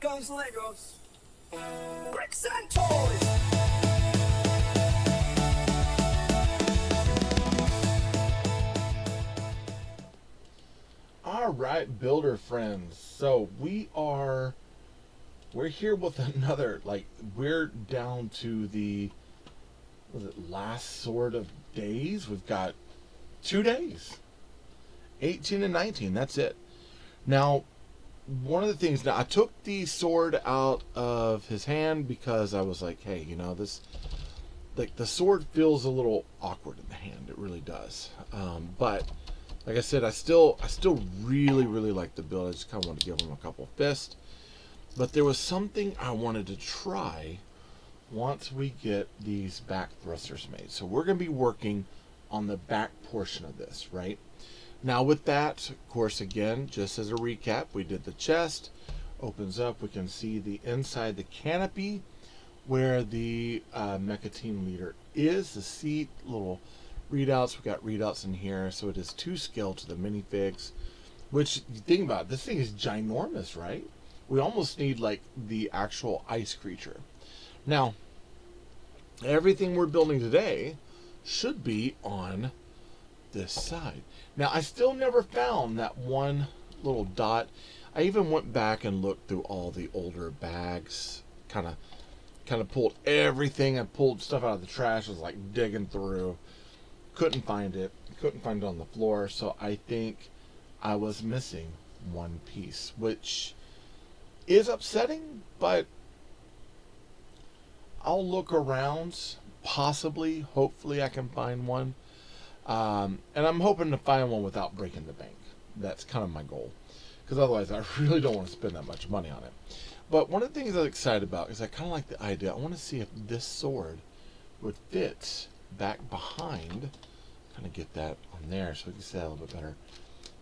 comes Legos, bricks and toys. All right, builder friends. So we're here with another, we're down to the, last sort of days. We've got 2 days, 18 and 19. That's it. Now, one of the things, I took the sword out of his hand because I was like, hey, this, the sword feels a little awkward in the hand. It really does. But like I said, I still really like the build. I just kind of want to give him a couple fists. But there was something I wanted to try once we get these back thrusters made. So we're going to be working on the back portion of this, right? Now with that, of course, again, just as a recap, we did the chest. Opens up, we can see the inside, the canopy, where the Mecha Team Leader is. The seat, little readouts. We got readouts in here, so it is 2 scale to the minifigs. Which, you think about it, this thing is ginormous, right? We almost need like the actual ice creature. Now, everything we're building today should be on this side. Now, I still never found that one little dot. I even went back and looked through all the older bags, kind of pulled everything. I pulled stuff out of the trash. I was like digging through. Couldn't find it on the floor, so I think I was missing one piece, which is upsetting, but I'll look around. Possibly, hopefully I can find one. And I'm hoping to find one without breaking the bank. That's kind of my goal, because otherwise I really don't want to spend that much money on it. But one of the things I'm excited about is I kind of like the idea. I want to see if this sword would fit back behind. Kind of get that on there so we can see that a little bit better.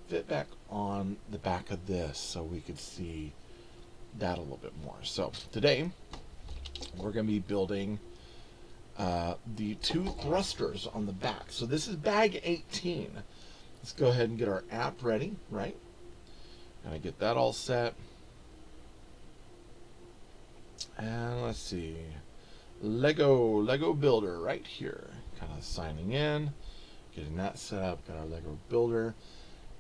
Fit back on the back of this so we could see that a little bit more. So today we're going to be building the 2 thrusters on the back. So this is bag 18. Let's go ahead and get our app ready, right? Gonna get that all set. And let's see. Lego Builder right here. Kind of signing in. Getting that set up. Got our Lego Builder.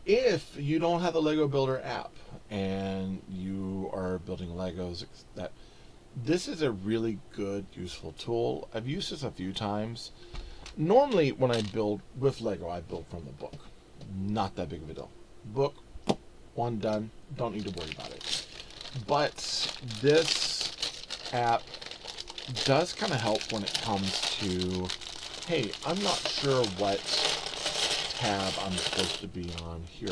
If you don't have the Lego Builder app and you are building Legos, this is a really good, useful tool. I've used this a few times. Normally, when I build with Lego, I build from the book. Not that big of a deal. Book, one done. Don't need to worry about it. But this app does kind of help when it comes to, hey, I'm not sure what tab I'm supposed to be on here.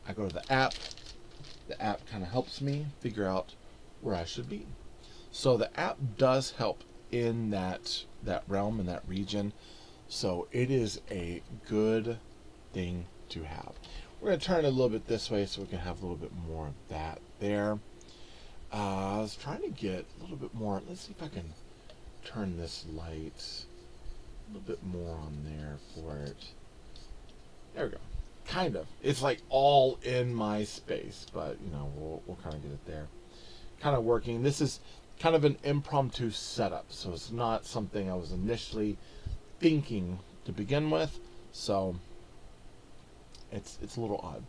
I go to the app. The app kind of helps me figure out where I should be. So the app does help in that realm, in that region. So it is a good thing to have. We're going to turn it a little bit this way so we can have a little bit more of that there. I was trying to get a little bit more. Let's see if I can turn this light a little bit more on there for it. There we go. Kind of. It's like all in my space, but we'll kind of get it there. Kind of working. This is kind of an impromptu setup, so it's not something I was initially thinking to begin with. So it's a little odd.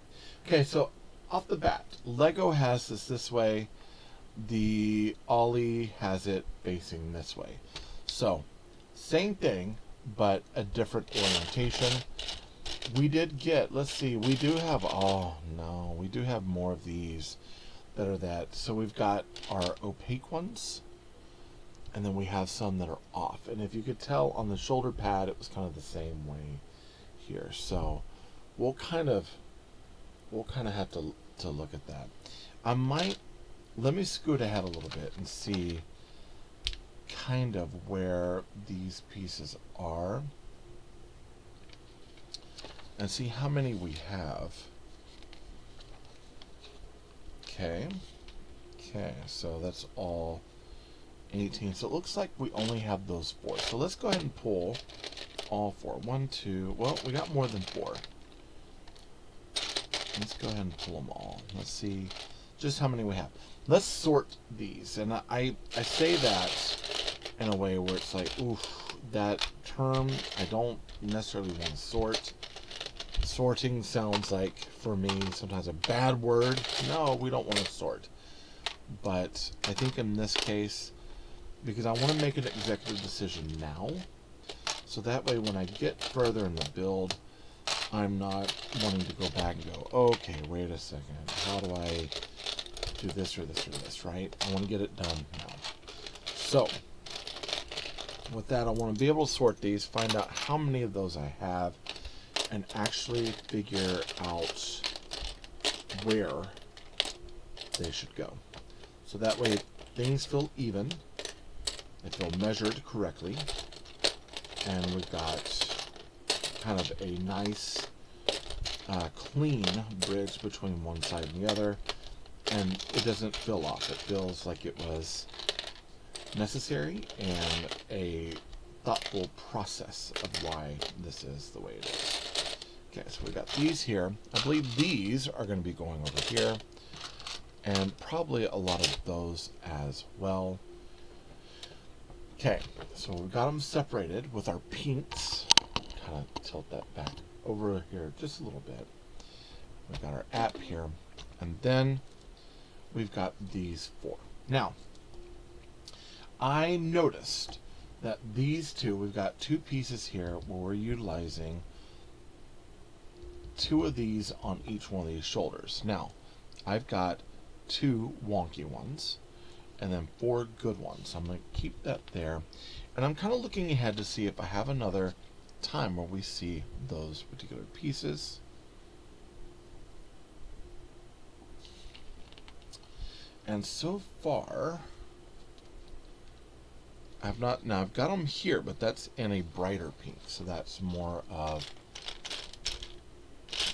Okay, so off the bat, Lego has this way. The Ollie has it facing this way. So same thing, but a different orientation. We did get, let's see, we do have, oh no, we do have more of these that are that. So we've got our opaque ones, and then we have some that are off. And if you could tell on the shoulder pad, it was kind of the same way here. So we'll kind of have to look at that. Let me scoot ahead a little bit and see kind of where these pieces are. And see how many we have. Okay, so that's all 18. So it looks like we only have those 4. So let's go ahead and pull all 4. 1, 2, well, we got more than 4. let's go ahead and pull them all. Let's see just how many we have. Let's sort these. And I say that in a way where it's like, oof, that term, I don't necessarily want to sort. Sorting sounds like, for me, sometimes a bad word. No, we don't want to sort. But I think in this case, because I want to make an executive decision now, so that way when I get further in the build, I'm not wanting to go back and go, okay, wait a second, how do I do this or this or this, right? I want to get it done now. So, with that, I want to be able to sort these, find out how many of those I have, and actually figure out where they should go. So that way things feel even, they feel measured correctly, and we've got kind of a nice clean bridge between one side and the other, and it doesn't feel off. It feels like it was necessary and a thoughtful process of why this is the way it is. Okay, so we got these here. I believe these are going to be going over here, and probably a lot of those as well. Okay, so we've got them separated with our pinks. Kind of tilt that back over here just a little bit. We've got our app here, and then we've got these four. Now, I noticed that these two, we've got two pieces here where we're utilizing two of these on each one of these shoulders. Now, I've got two wonky ones and then four good ones. So I'm going to keep that there. And I'm kind of looking ahead to see if I have another time where we see those particular pieces. And so far, I've got them here, but that's in a brighter pink. So that's more of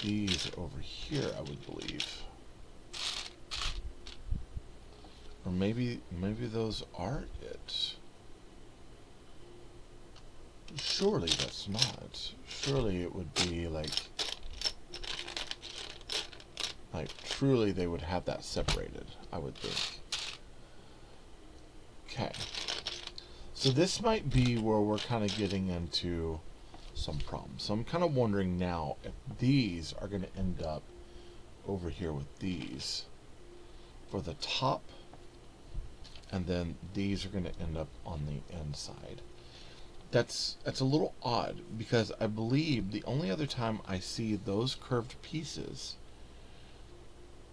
these over here, I would believe. Or maybe those are it. Surely that's not. Surely it would be like truly they would have that separated, I would think. Okay. So this might be where we're kind of getting into some problems. So I'm kind of wondering now if these are going to end up over here with these for the top, and then these are going to end up on the inside. That's a little odd, because I believe the only other time I see those curved pieces,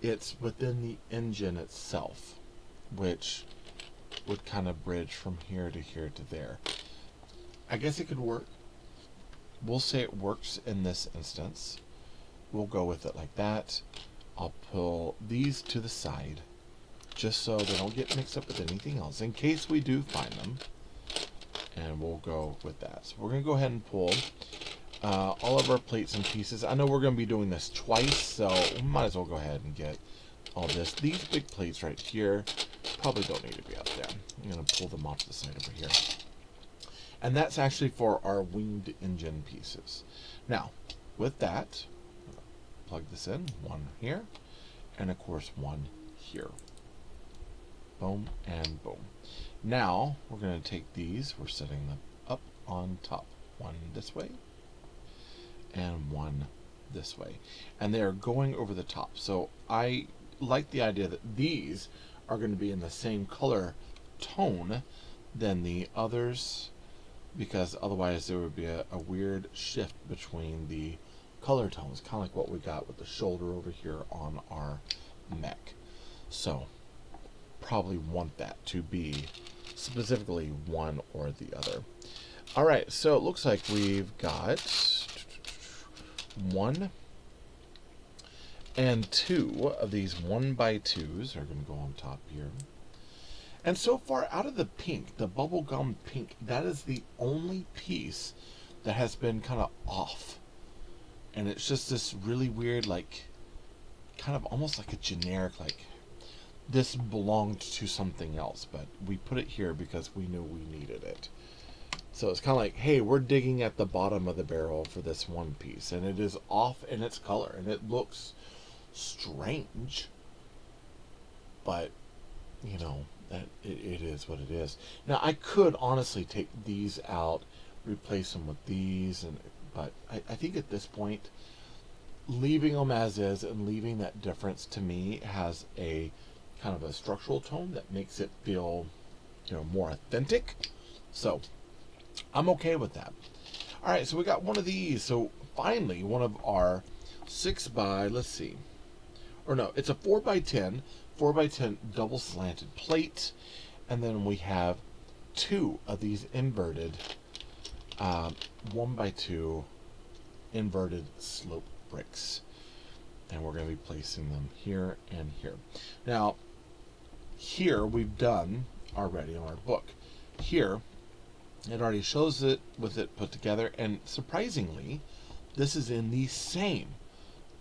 it's within the engine itself, which would kind of bridge from here to there. I guess it could work. We'll say it works in this instance. We'll go with it like that. I'll pull these to the side just so they don't get mixed up with anything else in case we do find them, and we'll go with that. So we're going to go ahead and pull all of our plates and pieces. I know we're going to be doing this twice, so we might as well go ahead and get all this. These big plates right here probably don't need to be out there. I'm going to pull them off to the side over here. And that's actually for our winged engine pieces. Now, with that, plug this in, one here, and of course one here. Boom and boom. Now, we're going to take these, we're setting them up on top. One this way, and one this way. And they are going over the top. So I like the idea that these are going to be in the same color tone than the others, because otherwise there would be a weird shift between the color tones, kind of like what we got with the shoulder over here on our mech. So probably want that to be specifically one or the other. Alright, so it looks like we've got 1 and 2 of these 1x2s are going to go on top here. And so far, out of the pink, the bubblegum pink, that is the only piece that has been kind of off. And it's just this really weird, like, kind of almost like a generic, like, this belonged to something else, but we put it here because we knew we needed it. So it's kind of like, hey, we're digging at the bottom of the barrel for this one piece, and it is off in its color, and it looks strange, but you know, that it is what it is. Now I could honestly take these out, replace them with these, but I think at this point, leaving them as is and leaving that difference to me has a kind of a structural tone that makes it feel, you know, more authentic. So I'm okay with that. All right, so we got one of these. So finally, one of our 6 by, let's see, or no, it's a 4x10 double slanted plate, and then we have 2 of these inverted 1x2 inverted slope bricks, and we're going to be placing them here and here. Now here we've done already on our book. Here it already shows it with it put together, and surprisingly this is in the same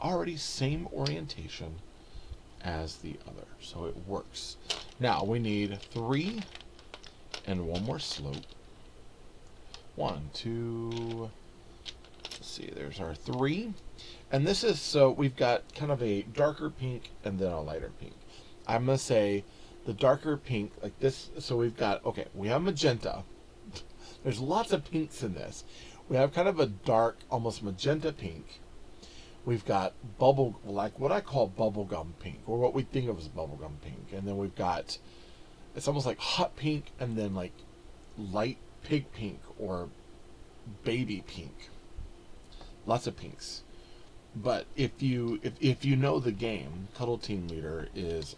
orientation as the other, so it works. Now we need 3 and 1 more slope. 1, 2, let's see, there's our 3, and this is, so we've got kind of a darker pink and then a lighter pink. I'm gonna say the darker pink like this. So we've got, okay, we have magenta. There's lots of pinks in this. We have kind of a dark, almost magenta pink. We've got bubble, like what I call bubblegum pink, or what we think of as bubblegum pink. And then we've got, it's almost like hot pink, and then like light pig pink or baby pink. Lots of pinks. But if you know the game, Cuddle Team Leader is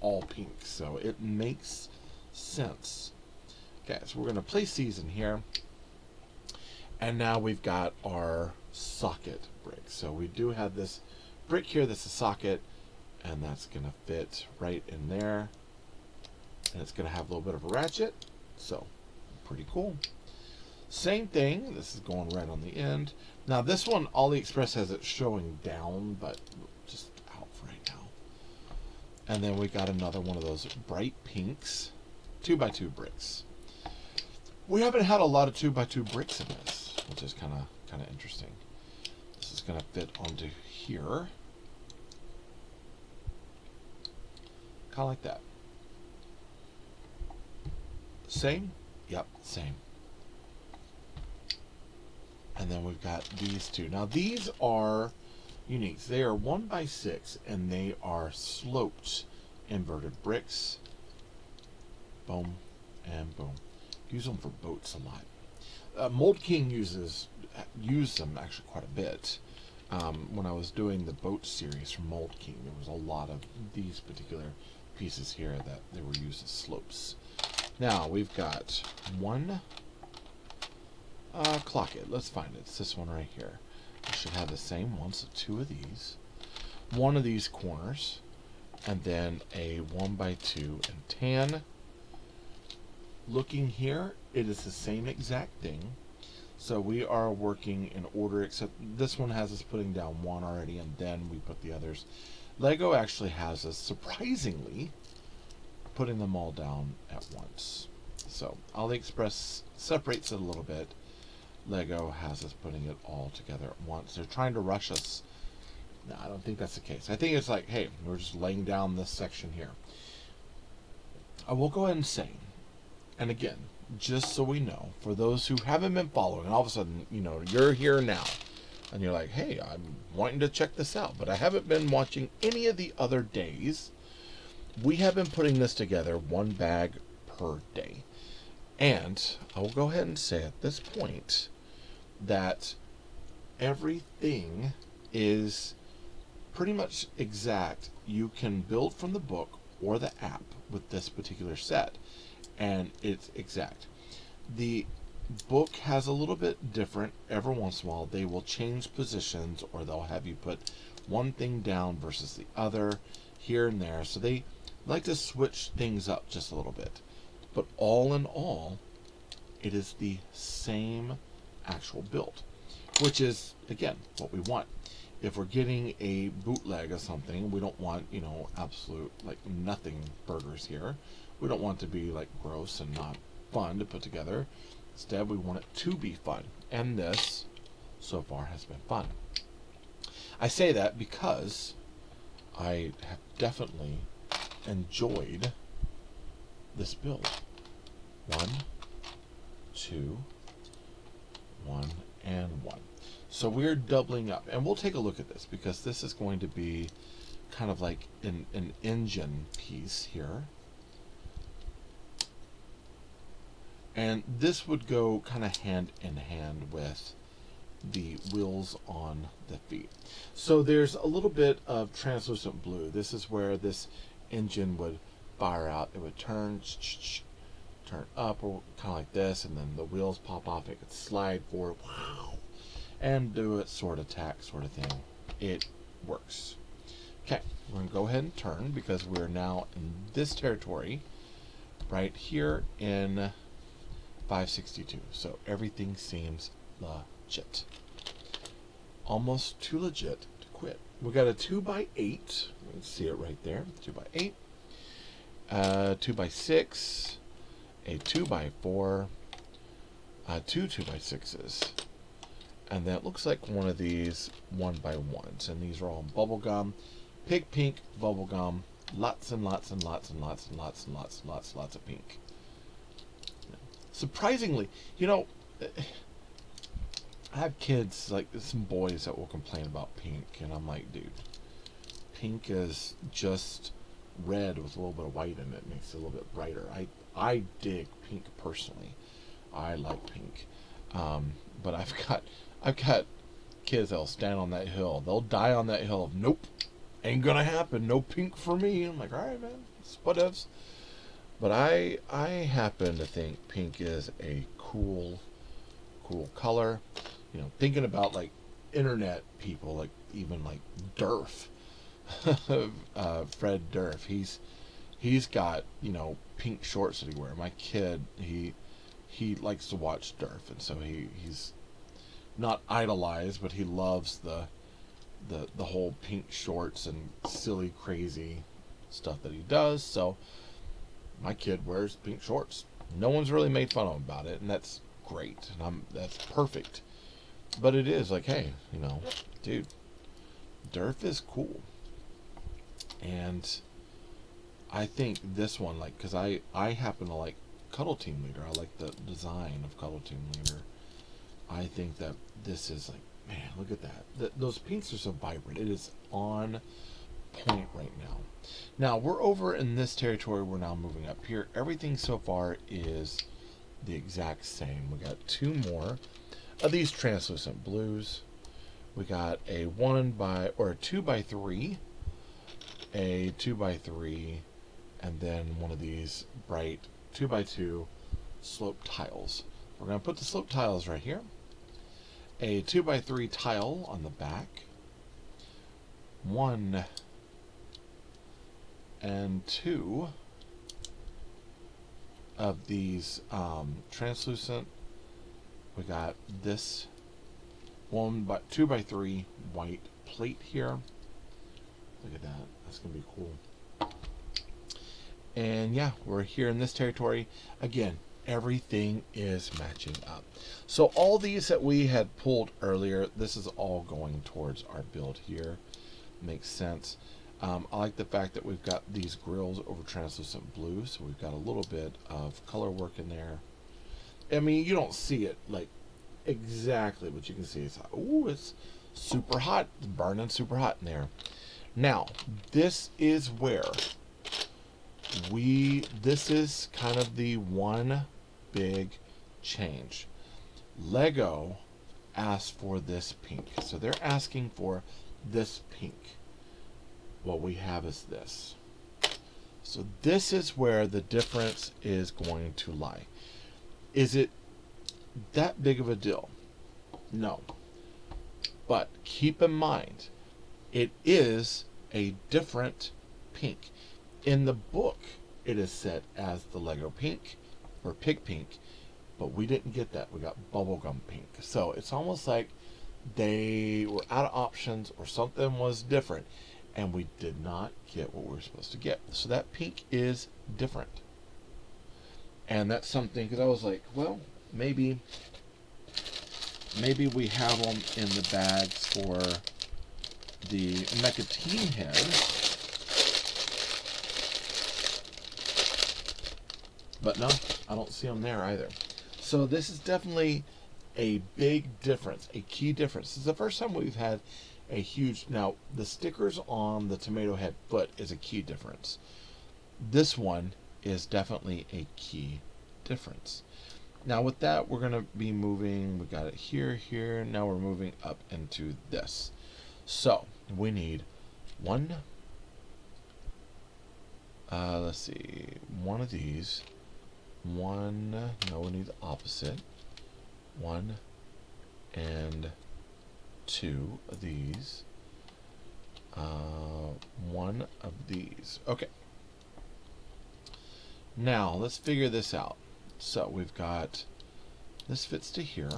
all pink, so it makes sense. Okay, so we're going to place these in here. And now we've got our socket brick. So we do have this brick here that's a socket, and that's going to fit right in there. And it's going to have a little bit of a ratchet, so pretty cool. Same thing, this is going right on the end. Now this one, AliExpress has it showing down, but just out for right now. And then we got another one of those bright pinks, 2x2 bricks. We haven't had a lot of 2x2 bricks in this, which is kind of interesting. This is going to fit onto here, kind of like that. Same? Yep, same. And then we've got these 2. Now these are unique. They are 1x6, and they are sloped inverted bricks. Boom and boom. Use them for boats a lot. Mold King used them actually quite a bit. When I was doing the boat series from Mold King, there was a lot of these particular pieces here that they were used as slopes. Now we've got one clock it. Let's find it. It's this one right here. It should have the same one, so 2 of these. 1 of these corners, and then a 1x2 and tan. Looking here, it is the same exact thing. So we are working in order, except this one has us putting down 1 already, and then we put the others. Lego actually has us, surprisingly, putting them all down at once. So AliExpress separates it a little bit. Lego has us putting it all together at once. They're trying to rush us. No, I don't think that's the case. I think it's like, hey, we're just laying down this section here. I will go ahead and say, and again, just so we know, for those who haven't been following, and all of a sudden, you know, you're here now, and you're like, hey, I'm wanting to check this out, but I haven't been watching any of the other days. We have been putting this together 1 bag per day. And I will go ahead and say at this point that everything is pretty much exact. You can build from the book or the app with this particular set, and it's exact. The book has a little bit different. Every once in a while they will change positions, or they'll have you put one thing down versus the other here and there, so they like to switch things up just a little bit. But all in all, it is the same actual build, which is, again, what we want. If we're getting a bootleg of something, we don't want, you know, absolute, like, nothing burgers here. We don't want it to be, like, gross and not fun to put together. Instead, we want it to be fun. And this, so far, has been fun. I say that because I have definitely enjoyed this build. 1, 2, 1, and 1. So we're doubling up, and we'll take a look at this because this is going to be kind of like an engine piece here. And this would go kind of hand in hand with the wheels on the feet. So there's a little bit of translucent blue. This is where this engine would fire out. It would turn up, or kind of like this, and then the wheels pop off. It could slide forward, wow, and do a sword attack sort of thing. It works. Okay, we're going to go ahead and turn because we're now in this territory right here in 562. So everything seems legit. Almost too legit to quit. We got a 2x8. You can see it right there. 2x8. 2x6. A 2x4. 2 2x6s. And that looks like one of these 1x1s. And these are all bubblegum. Pig pink bubblegum. Lots and lots and lots and lots and lots and lots and lots of pink. Surprisingly, you know, I have kids, like some boys that will complain about pink, and I'm like, dude, pink is just red with a little bit of white in it. It makes it a little bit brighter. I dig pink personally. I like pink, but I've got kids that'll stand on that hill. They'll die on that hill of nope, ain't gonna happen. No pink for me. I'm like, all right, man, it's whatevs. But I happen to think pink is a cool color. You know, thinking about like internet people, like even like Durf, Fred Durf. He's got, you know, pink shorts that he wears. My kid, he likes to watch Durf, and so he's not idolized, but he loves the whole pink shorts and silly crazy stuff that he does. So my kid wears pink shorts. No one's really made fun of him about it, and that's great, and that's perfect. But it is like, hey, you know, dude, Durf is cool. And I think this one, like, because I happen to like Cuddle Team Leader. I like the design of Cuddle Team Leader. I think that this is like, man, look at that. Those pinks are so vibrant. It is on point right now. Now we're over in this territory. We're now moving up here. Everything so far is the exact same. We got 2 more of these translucent blues. We got a 2x3, a 2x3, and then one of these bright 2x2 slope tiles. We're going to put the slope tiles right here. A 2x3 tile on the back. 1 and 2 of these translucent. We got this 2x3 white plate here. Look at that. That's gonna be cool. And yeah, we're here in this territory again. Everything is matching up. So all these that we had pulled earlier, this is all going towards our build here. Makes sense. I like the fact that we've got these grills over translucent blue, so we've got a little bit of color work in there. I mean, you don't see it like exactly, but you can see it's, ooh, it's super hot. It's burning super hot in there. Now, this is where this is kind of the one big change. Lego asked for this pink, so they're asking for this pink. What we have is this. So this is where the difference is going to lie. Is it that big of a deal? No. But keep in mind, it is a different pink. In the book, it is set as the Lego pink or pig pink, but we didn't get that. We got bubblegum pink. So it's almost like they were out of options or something was different, and we did not get what we were supposed to get. So that pink is different. And that's something, because I was like, well, maybe we have them in the bags for the Mecha Team head. But no, I don't see them there either. So this is definitely a big difference, a key difference. This is the first time we've had a huge... Now, the stickers on the tomato head foot is a key difference. This one is definitely a key difference. Now with that, we're going to be moving, we got it here, here. Now we're moving up into this. So we need one, let's see, one of these, one, no, we need the opposite, one and two of these, one of these. Okay. Now let's figure this out. So we've got, this fits to here,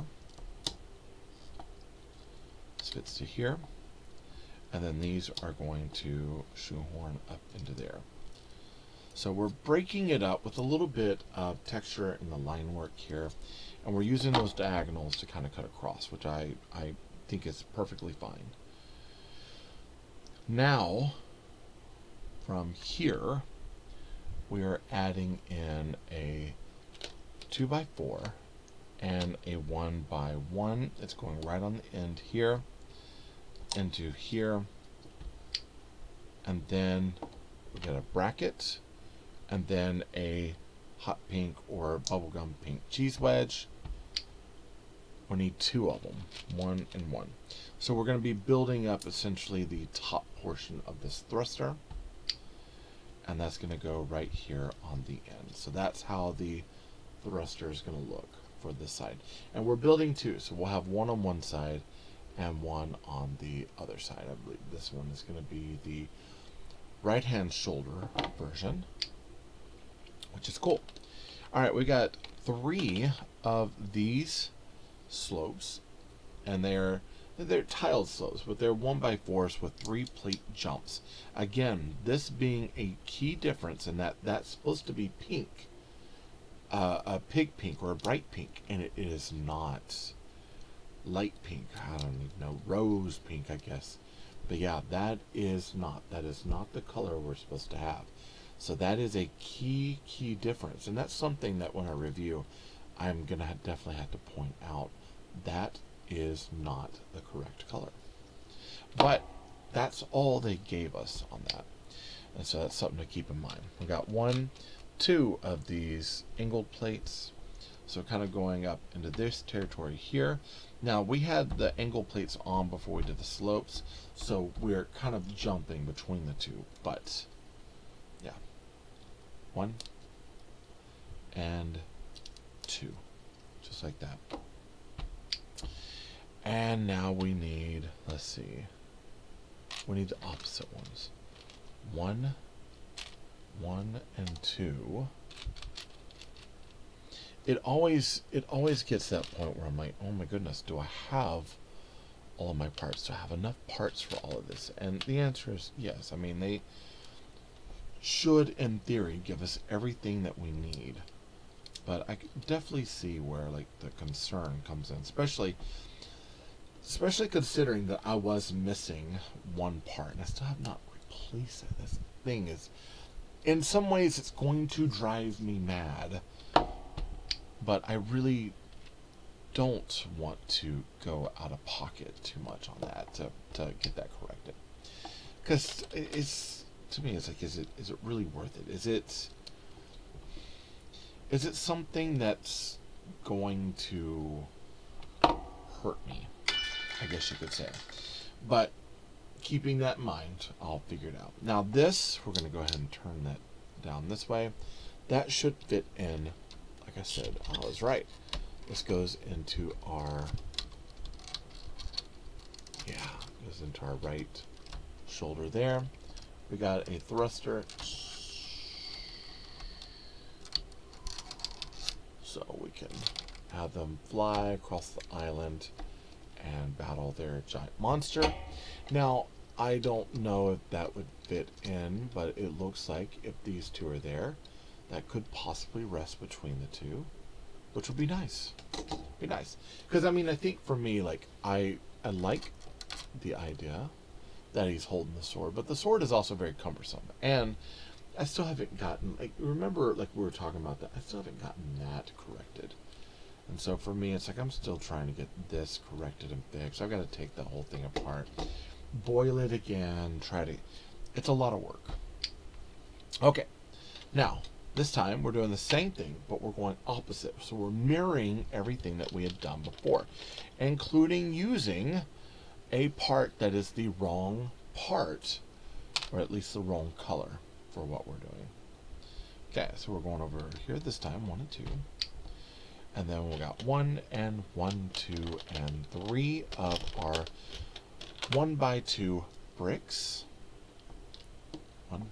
this fits to here, and then these are going to shoehorn up into there. So we're breaking it up with a little bit of texture in the line work here, and we're using those diagonals to kind of cut across, which I think is perfectly fine. Now, from here, we are adding in a 2x4 and a 1x1. It's going right on the end here into here, and then we get a bracket, and then a hot pink or bubblegum pink cheese wedge. We need two of them, one and one. So we're going to be building up essentially the top portion of this thruster, and that's going to go right here on the end. So that's how the thruster is going to look for this side. And we're building two, so we'll have one on one side and one on the other side. I believe this one is going to be the right hand shoulder version, which is cool. All right, we got 3 of these slopes, and they're tiled slopes, but they're 1x4s with 3 plate jumps. Again, this being a key difference in that that's supposed to be pink, a pig pink or a bright pink, and it is not. Light pink, I don't even know, rose pink, I guess. But yeah, that is not the color we're supposed to have. So that is a key difference, and that's something that when I review, I'm gonna definitely have to point out. That is not the correct color. But that's all they gave us on that, and so that's something to keep in mind. We got 1, 2 of these angled plates, so kind of going up into this territory here. Now we had the angle plates on before we did the slopes, so we're kind of jumping between the two, but yeah, 1 and 2, just like that. And now we need, let's see, we need the opposite ones. 1, 1 and 2. It always gets to that point where I'm like, oh my goodness, do I have all of my parts? Do I have enough parts for all of this? And the answer is yes. I mean, they should, in theory, give us everything that we need. But I can definitely see where like the concern comes in, especially considering that I was missing one part, and I still have not replaced it. This thing is, in some ways, it's going to drive me mad. But I really don't want to go out of pocket too much on that to get that corrected. Because it's, to me, it's like, is it really worth it? Is it something that's going to hurt me? I guess you could say. But keeping that in mind, I'll figure it out. Now this, we're going to go ahead and turn that down this way. That should fit in. Like I said, I was right. This goes into our, goes into our right shoulder there. We got a thruster, so we can have them fly across the island and battle their giant monster. Now, I don't know if that would fit in, but it looks like if these two are there, that could possibly rest between the two, which would be nice. Be nice. Because, I mean, I think for me, like, I like the idea that he's holding the sword, but the sword is also very cumbersome. And I still haven't gotten, like, remember, like, we were talking about that. I still haven't gotten that corrected. And so for me, it's like I'm still trying to get this corrected and fixed. I've got to take the whole thing apart, boil it again, it's a lot of work. Okay, now, this time we're doing the same thing, but we're going opposite. So we're mirroring everything that we had done before, including using a part that is the wrong part, or at least the wrong color for what we're doing. Okay, so we're going over here this time, 1 and 2. And then we got 1 and 1, 2, and 3 of our 1x2 bricks. 1,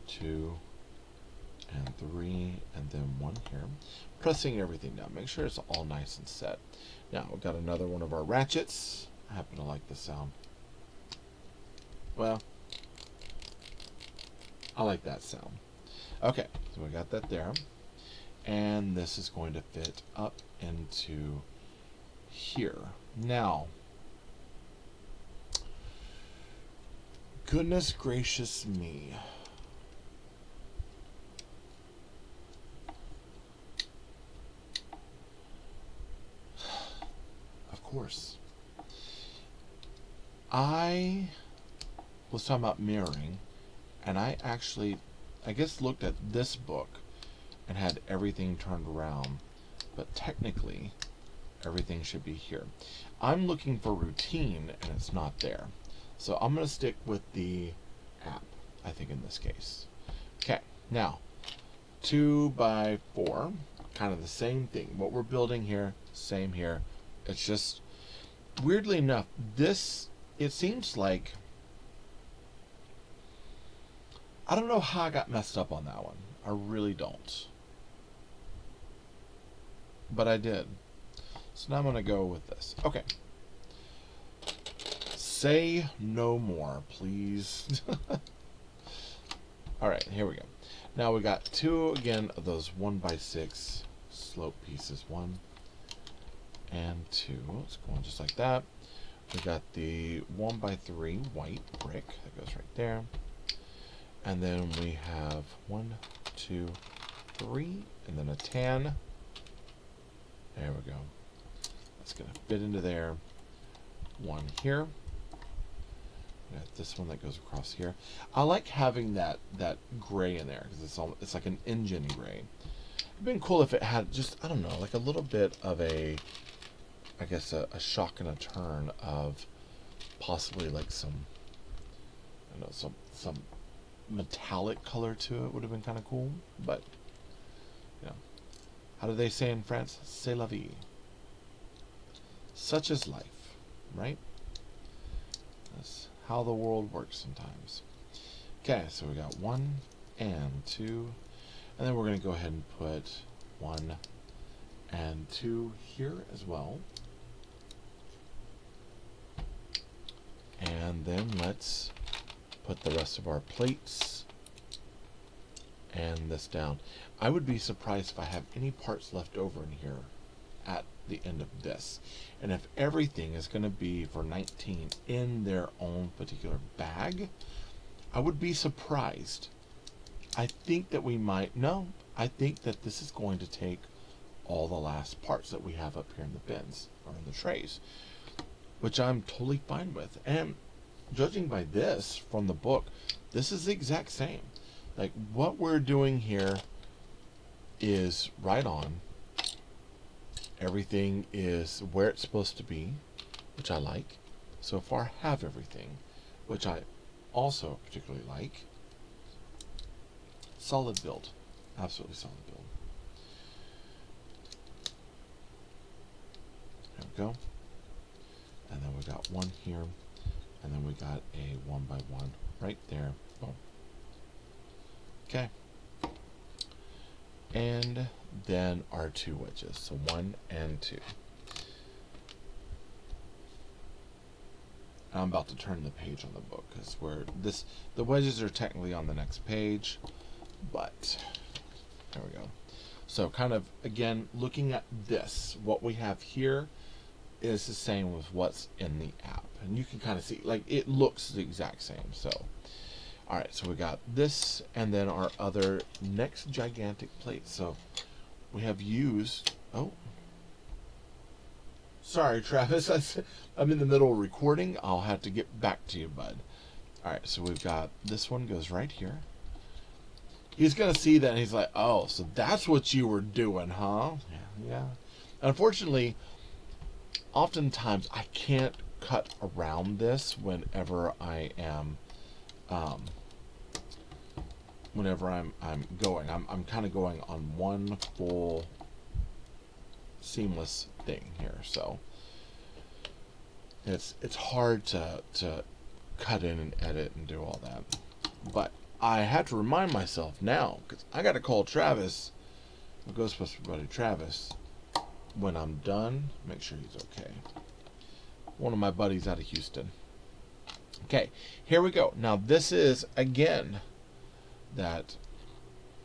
2, and 3, and then 1 here. Pressing everything down. Make sure it's all nice and set. Now we've got another one of our ratchets. I happen to like the sound. Well, I like that sound. Okay, so we got that there. And this is going to fit up into here. Now, goodness gracious me. Of course. I was talking about mirroring, and I actually, I guess, looked at this book and had everything turned around, but technically everything should be here. I'm looking for routine and it's not there, so I'm going to stick with the app, I think, in this case. Okay, now 2x4, kind of the same thing. What we're building here, same here. It's just, weirdly enough, this, it seems like, I don't know how I got messed up on that one. I really don't. But I did. So now I'm going to go with this. Okay. Say no more, please. Alright, here we go. Now we got 2, again, of those 1x6 slope pieces. 1 and 2. It's going just like that. We got the 1x3 white brick that goes right there. And then we have 1, 2, 3, and then a tan. There we go. That's going to fit into there. 1 here. We got this one that goes across here. I like having that gray in there because it's like an engine gray. It'd been cool if it had just, I don't know, like a little bit of a, I guess, a shock and a turn of possibly like some, I don't know, some metallic color to it would have been kind of cool. But, you know, how do they say in France? C'est la vie. Such is life, right? That's how the world works sometimes. Okay, so we got 1 and 2, and then we're going to go ahead and put 1 and 2 here as well. And then let's put the rest of our plates and this down. I would be surprised if I have any parts left over in here at the end of this. And if everything is going to be for 19 in their own particular bag, I would be surprised. I think that we might, no, I think that this is going to take all the last parts that we have up here in the bins or in the trays, which I'm totally fine with. And judging by this from the book, this is the exact same. Like, what we're doing here is right on. Everything is where it's supposed to be, which I like. So far, have everything, which I also particularly like. Solid build. Absolutely solid build. There we go. And then we got 1 here. And then we got a 1x1 right there. Boom. Okay. And then our 2 wedges. So 1 and 2. I'm about to turn the page on the book because the wedges are technically on the next page, but there we go. So kind of, again, looking at this, what we have here is the same with what's in the app. And you can kind of see, like, it looks the exact same. So All right, so we got this and then our other next gigantic plate. So we have used, oh, sorry, Travis. I'm in the middle of recording. I'll have to get back to you, bud. All right, so we've got this one goes right here. He's going to see that and he's like, oh, so that's what you were doing, huh? Yeah. Unfortunately, oftentimes I can't cut around this whenever I am, whenever I'm going. I'm kind of going on one full seamless thing here, so it's hard to cut in and edit and do all that. But I had to remind myself now, because I got to call Travis, my Ghostbuster buddy Travis, when I'm done, make sure he's okay. One of my buddies out of Houston. Okay, here we go. Now this is, again, that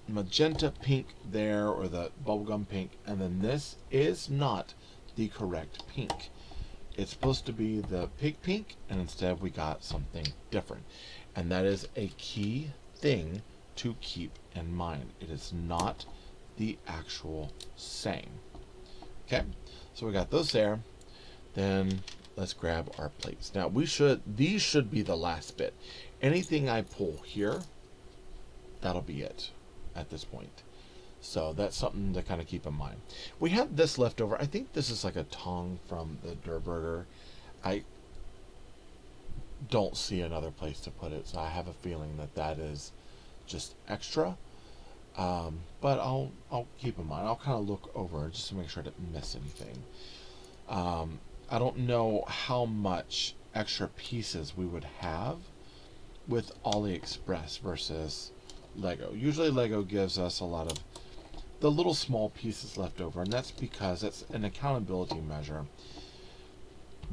magenta pink there, or the bubblegum pink, and then this is not the correct pink. It's supposed to be the pink, and instead we got something different. And that is a key thing to keep in mind. It is not the actual same. Okay, so we got those there. Then let's grab our plates. Now these should be the last bit. Anything I pull here, that'll be it at this point. So that's something to kind of keep in mind. We have this left over. I think this is like a tong from the Der Burger. I don't see another place to put it, so I have a feeling that is just extra. But I'll keep in mind. I'll kind of look over just to make sure I didn't miss anything. I don't know how much extra pieces we would have with AliExpress versus Lego. Usually Lego gives us a lot of the little small pieces left over, and that's because it's an accountability measure.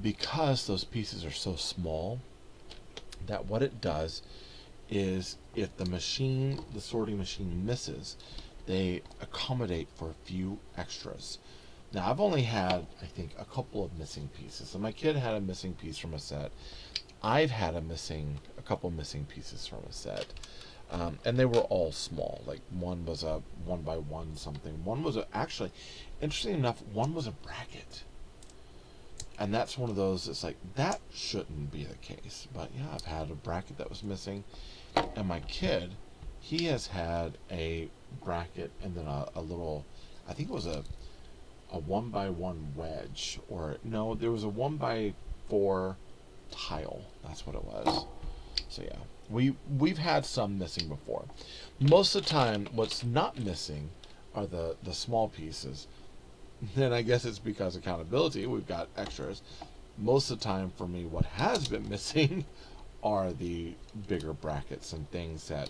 Because those pieces are so small, that what it does is if the sorting machine misses, they accommodate for a few extras. Now I've only had, I think, a couple of missing pieces. So my kid had a missing piece from a set. I've had a couple missing pieces from a set. And they were all small. Like one was a 1x1 something. One was actually, interesting enough, one was a bracket. And that's one of those, it's like, that shouldn't be the case. But yeah, I've had a bracket that was missing. And my kid, he has had a bracket and then a little, I think it was a 1x1 wedge. Or no, there was a 1x4 tile. That's what it was. So yeah, we've had some missing before. Most of the time, what's not missing are the small pieces. Then I guess it's because accountability, we've got extras. Most of the time for me, what has been missing are the bigger brackets and things that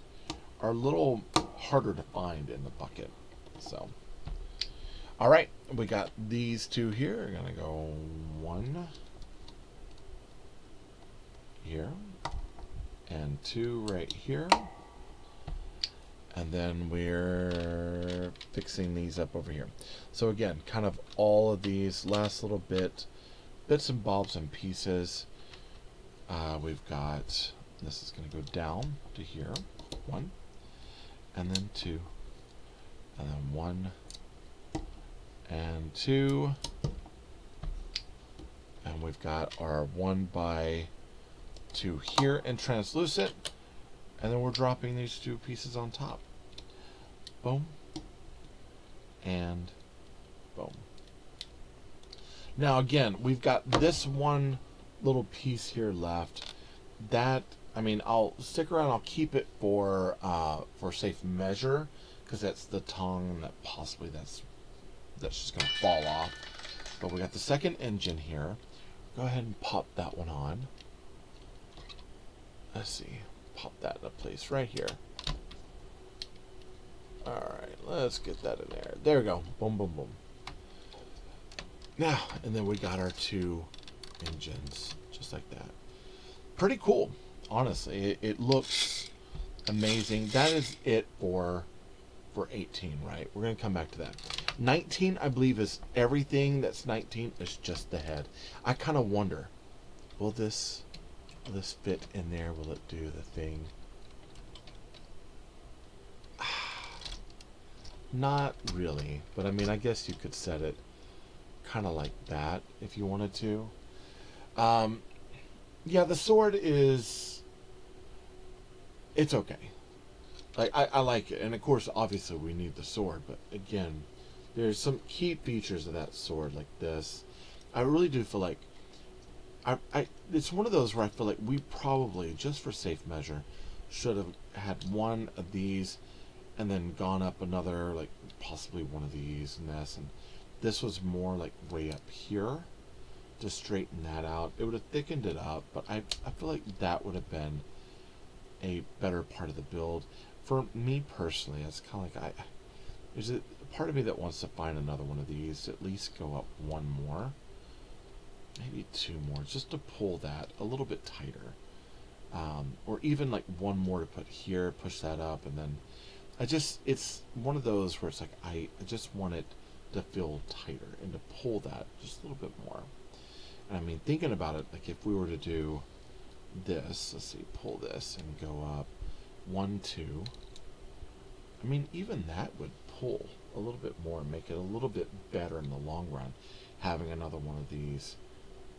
are a little harder to find in the bucket. So, all right, we got these two here. We're gonna go one here and two right here. And then we're fixing these up over here. So again, kind of all of these last little bits and bobs and pieces. We've got, this is going to go down to here. One, and then two, and then one, and two. And we've got our 1x2 here in translucent. And then we're dropping these two pieces on top. Boom. And boom. Now again, we've got this one little piece here left. That, I mean, I'll stick around. I'll keep it for safe measure, because that's the tongue that possibly that's just gonna fall off. But we got the second engine here. Go ahead and pop that one on. Let's see. Pop that into place right here. Alright, let's get that in there. There we go. Boom, boom, boom. Now, and then we got our two engines, just like that. Pretty cool, honestly. It looks amazing. That is it for 18, right? We're going to come back to that. 19, I believe, is everything that's 19 is just the head. I kind of wonder, will this fit in there? Will it do the thing? Not really, but I mean, I guess you could set it kind of like that if you wanted to. Um, yeah, the sword is, it's okay. Like, I like it, and of course, obviously, we need the sword. But again, there's some key features of that sword, like this. I really do feel like it's one of those where I feel like we probably, just for safe measure, should have had one of these and then gone up another, like possibly one of these and this was more like way up here to straighten that out. It would have thickened it up, but I feel like that would have been a better part of the build. For me personally, it's kind of like there's a part of me that wants to find another one of these, at least go up one more, maybe two more, just to pull that a little bit tighter. Or even like one more to put here, push that up, and then it's one of those where it's like I just want it to feel tighter and to pull that just a little bit more. And I mean, thinking about it, like if we were to do this, let's see, pull this and go up 1, 2. I mean, even that would pull a little bit more and make it a little bit better in the long run, having another one of these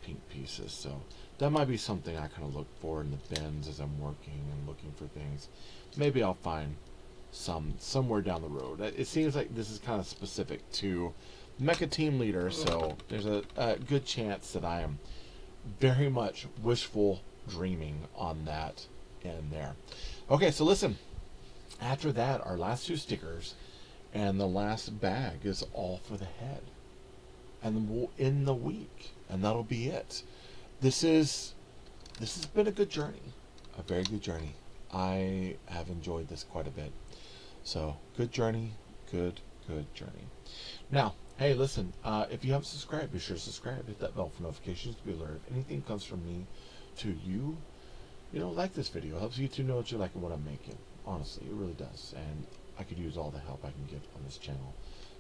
pink pieces. So that might be something I kind of look for in the bins as I'm working and looking for things. Maybe I'll find somewhere down the road. It seems like this is kind of specific to Mecha Team Leader, so there's a good chance that I am very much wishful dreaming on that in there. Okay, so listen, after that, our last 2 stickers and the last bag is all for the head, and we'll end the week, and that'll be it. This has been a good journey, a very good journey. I have enjoyed this quite a bit. So, good journey, good journey. Now, hey, listen, if you haven't subscribed, be sure to subscribe. Hit that bell for notifications to be alerted. If anything comes from me to you, like this video. It helps you to know what you like and what I'm making. Honestly, it really does. And I could use all the help I can get on this channel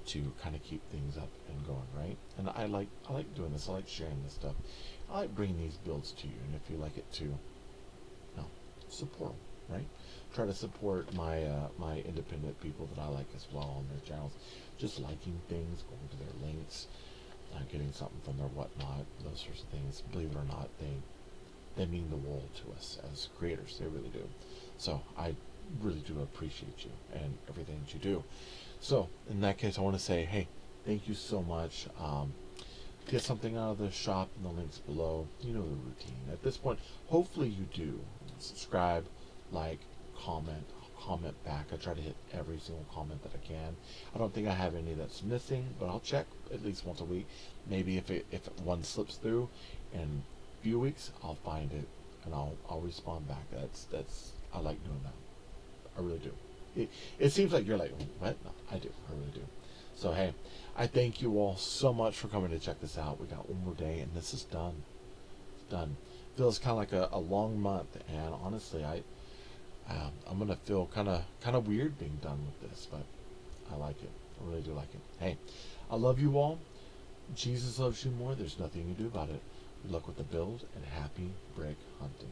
to kind of keep things up and going, right? And I like doing this. I like sharing this stuff. I like bringing these builds to you. And if you like it too, support them, right? Try to support my my independent people that I like as well on their channels. Just liking things, going to their links, getting something from their whatnot, those sorts of things. Believe it or not, they mean the world to us as creators. They really do. So I really do appreciate you and everything that you do. So in that case, I want to say, hey, thank you so much. Get something out of the shop in the links below. You know the routine. At this point, hopefully you do. Subscribe, like, comment back. I try to hit every single comment that I can. I don't think I have any that's missing, but I'll check at least once a week. Maybe if one slips through in a few weeks, I'll find it and I'll respond back. That's I like doing that. I really do. It seems like you're like, what? No, I do. I really do. So hey, I thank you all so much for coming to check this out. We got one more day and this is done. It's done. Feels kind of like a long month, and honestly, I'm gonna feel kind of weird being done with this, but I like it. I really do like it. Hey, I love you all. Jesus loves you more. There's nothing you can do about it. Good luck with the build and happy brick hunting.